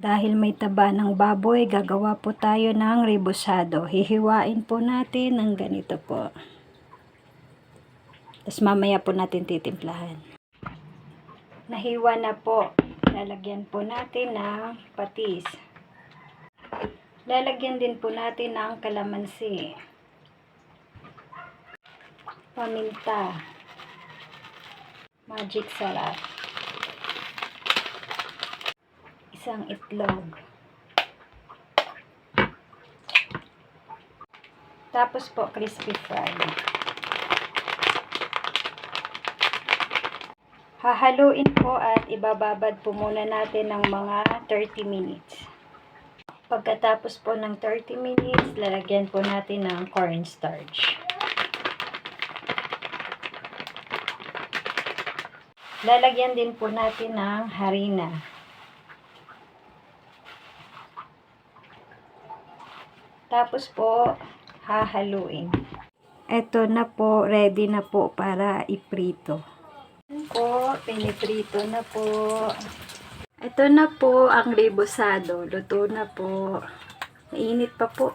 Dahil may taba ng baboy, gagawa po tayo ng rebusado. Hihiwain po natin ng ganito po. Tapos mamaya po natin titimplahan. Nahiwa na po. Lalagyan po natin ng patis. Lalagyan din po natin ng kalamansi. Paminta. Magic sarap. Isang itlog. Tapos po crispy fry. Hahaluin po at ibababad po muna natin ng mga 30 minutes. Pagkatapos po ng 30 minutes, lalagyan po natin ng cornstarch. Lalagyan din po natin ng harina. Tapos po, hahaluin. Ito na po, ready na po para iprito. Po, piniprito na po. Ito na po ang rebusado. Luto na po. Mainit pa po.